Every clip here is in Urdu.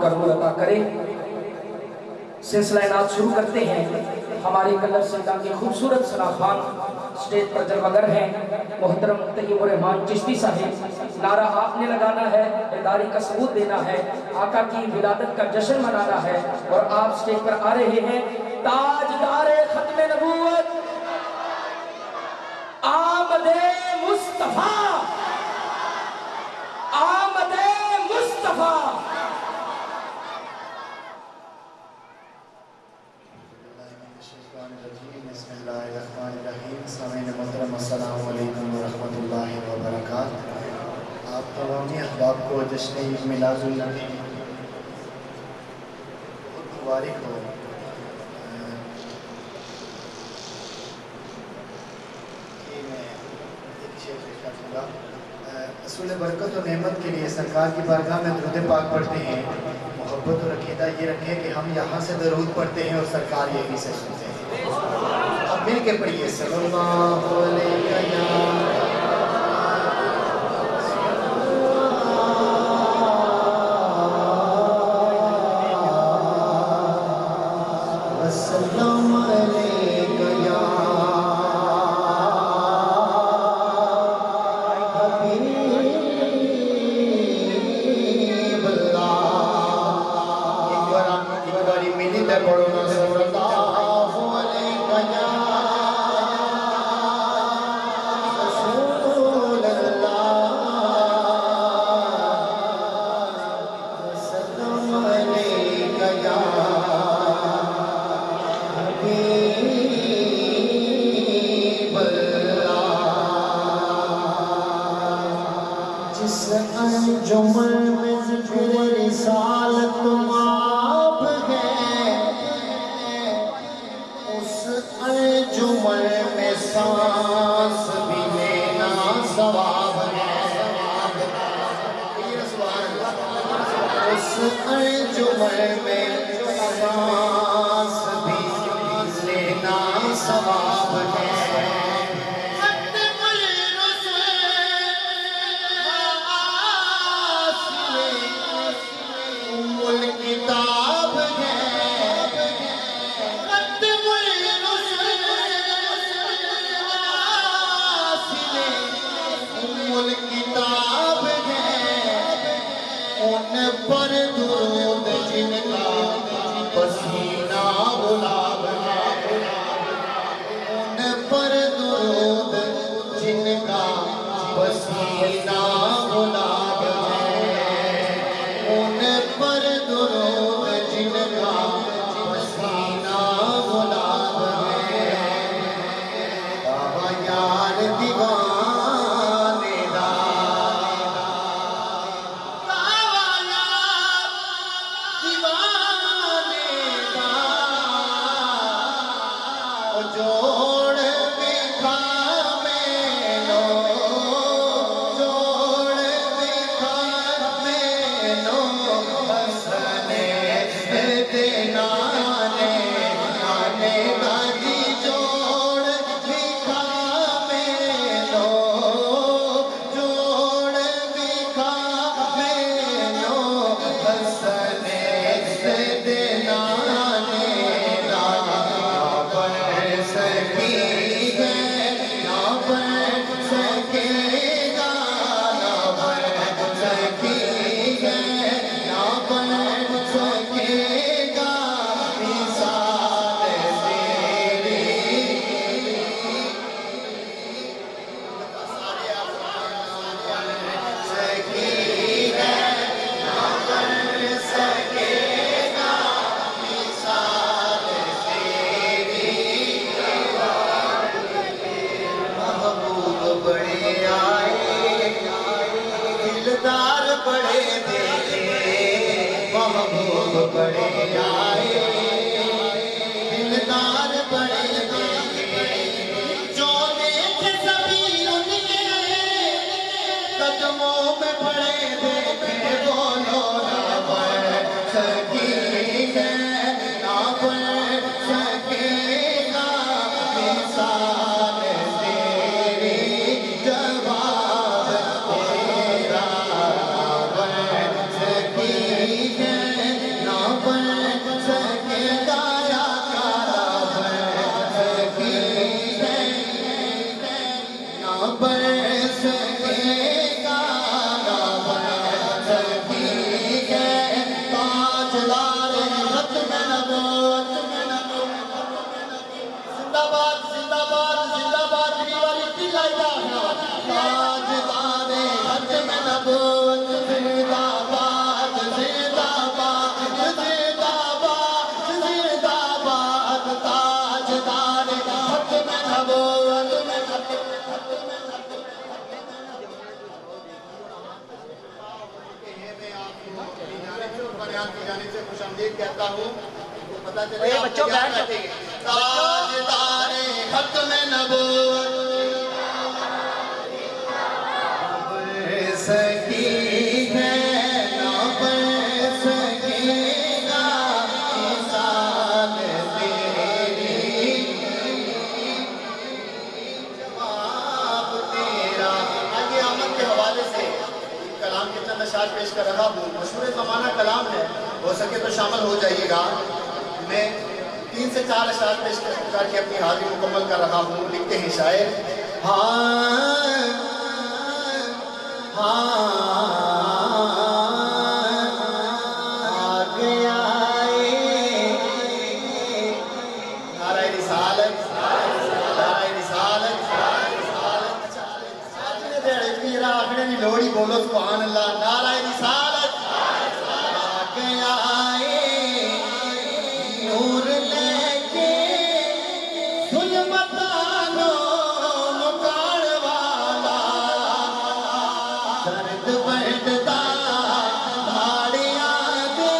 کا نور عطا کرے۔ سلسلہ نعت شروع کرتے ہیں۔ ہمارے کلر سلطان کے خوبصورت ثنا خوان سٹیج پر جلوگر ہیں، محترم طیب الرحمان چشتی صاحب۔ نعرہ آپ نے لگانا ہے، بیداری کا ثبوت دینا ہے، آقا کی ولادت کا جشن منانا ہے، اور آپ سٹیج پر آ رہے ہیں تاجدار ختم نبوت آمد مصطفیٰ، آمد مصطفیٰ۔ بسم اللہ الرحمن الرحیم۔ سامعین محترم السلام علیکم ورحمۃ اللہ وبرکاتہ۔ آپ تمامی احباب کو جشن عید میلاد النبی بہت مبارک ہو۔ میں ایک شعر پیش کروں گا۔ اصول برکت و نعمت کے لیے سرکار کی بارگاہ میں درود پاک پڑھتے ہیں۔ محبت اور عقیدہ یہ رکھیں کہ ہم یہاں سے درود پڑھتے ہیں اور سرکار یہیں سے سنتے ہیں۔ اب مل کے پڑھیے صلی اللہ علیہ وسلم علیکہ یا حبیب اللہ۔ ایک باری ملی تے پڑھو نا صلی اللہ علیکہ یا رسول اللہ وسلم علیکہ یا حبیب اللہ۔ جس انجمن میں ذکر رسالت مآب ہے، اس انجمن میں سانس بھی لینا ثواب ہے۔ اس انجمن میں سانس بھی لینا ثواب ہے۔ کتاب ہے ختم الرسل ام الکتاب ہے، ان پر درود جن کا پسینہ گلاب ہے، ان پر درود جن کا پسینہ گلاب ہے، ان پر درود جن کا پسینہ گلاب ہے۔ بابا یار دیوانے دا، بابا یار دیوانے دا، او جوڑ بکھا مینو، جوڑ بکھا مینو، حسنے دے نانے، نانے دادی جوڑ بکھا مینو، جوڑ بکھا مینو، حسنے دے نانے، نہ بن سکی ہے، نہ بن سکے گا، نہ بن سکی ہے، نہ بن سکے گا، مثال تیری سکی ہے، نہ بن سکے گا، مثال تیری۔ محبوب بڑے آئے، دلدار بڑے دیکھے، محبوب بڑے آئے، دلدار بڑے دیکھے، جو دیکھے سبھی ان کے قدموں میں پڑے دیکھے، بولو نہ بن سکی ہے، نہ بن سکے گا، مثال تیری، جواب تیرا، نہ بن سکی ہے، کی جانب سے خوش آمدید کہتا ہوں تو پتہ چلے اے آپ بچوں کیا بیٹھ کہتے ہیں تاجدار ختم نبوت سکی ہے نہ بڑھ سکے گا مثال تیری جواب تیرا آگے آمد کے حوالے سے کلام کے چند اشعار پیش کر رہا ہوں مشہور زمانہ کلام ہے ہو سکے تو شامل ہو جائیے گا میں 3 سے 4 اشعار پیش کر کے اپنی حاضری مکمل کر رہا ہوں لکھتے ہیں شاعر نعرہ رسالت آخرے نہیں لوڑی بولو سبحان اللہ نعرہ رسالت آ گیا نور لے کے ظلمتانو مکان والا درد بڑھتا دھاڑیاں دے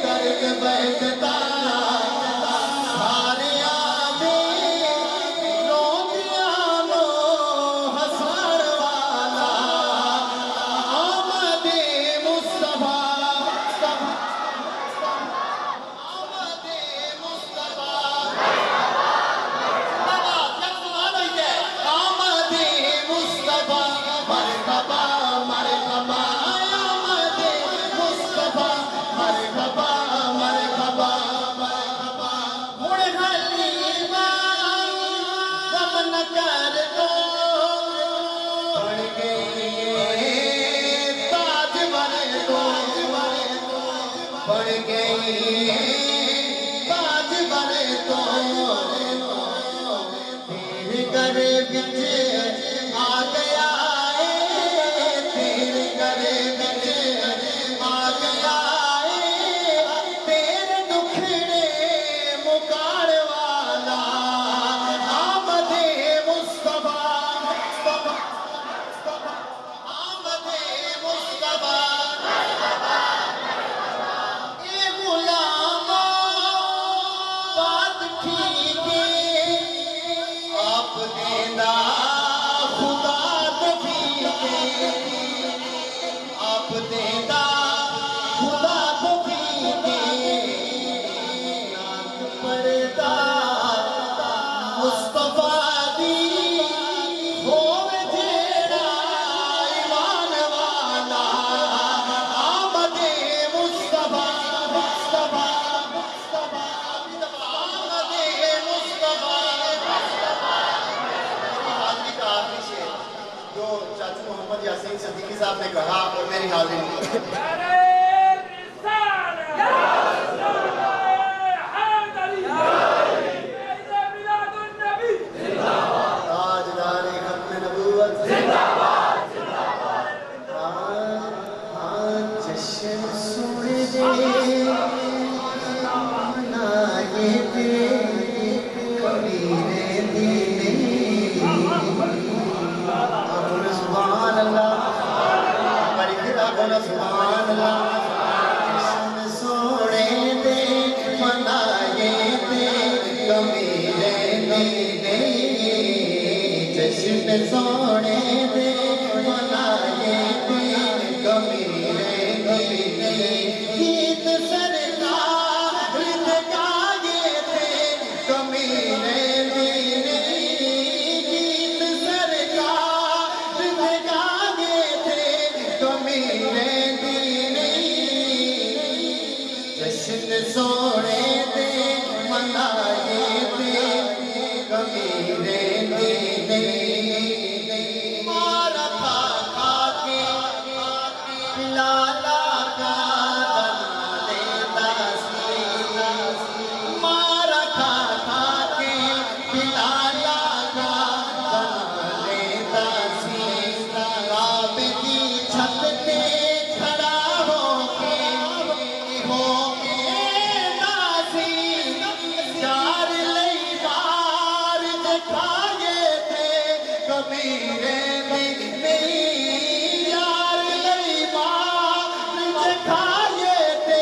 درد بڑھتا دھاڑیاں دے روندیاں نو ہسار والا آمد مصطفیٰ پڑ گئی باز بنے تو تیرے گھر بچ آ گیا تیرے گھر بچ آ گیا تیرے دکھڑے مکار والا آمد مصطفیٰ آمد مصطفیٰ یاسین صدیقی صاحب نے کہا اور میری حاضری تاجدار ختم نبوت چشم سوڑ دے نائے دے کبیرے دینے سبحان اللہ سبحان اللہ چشم سوڑے دے منائے دے کمیرے دینے چشم سوڑے دے منائے دے کمیرے دینے گیت سرکار گائے تھے کمیرے دینے گیت سرکار گائے تھے کمیرے جشن سوڑے دے منائے دے کمیرے دینے مارا تھا کھا کے لالا کا دنا لیتا سی مارا کھا کے لالا کا دنا لیتا سی راب کی چھت پہ کھڑا ہو کے کمیرے دینے یار لئی بار دکھائے تھے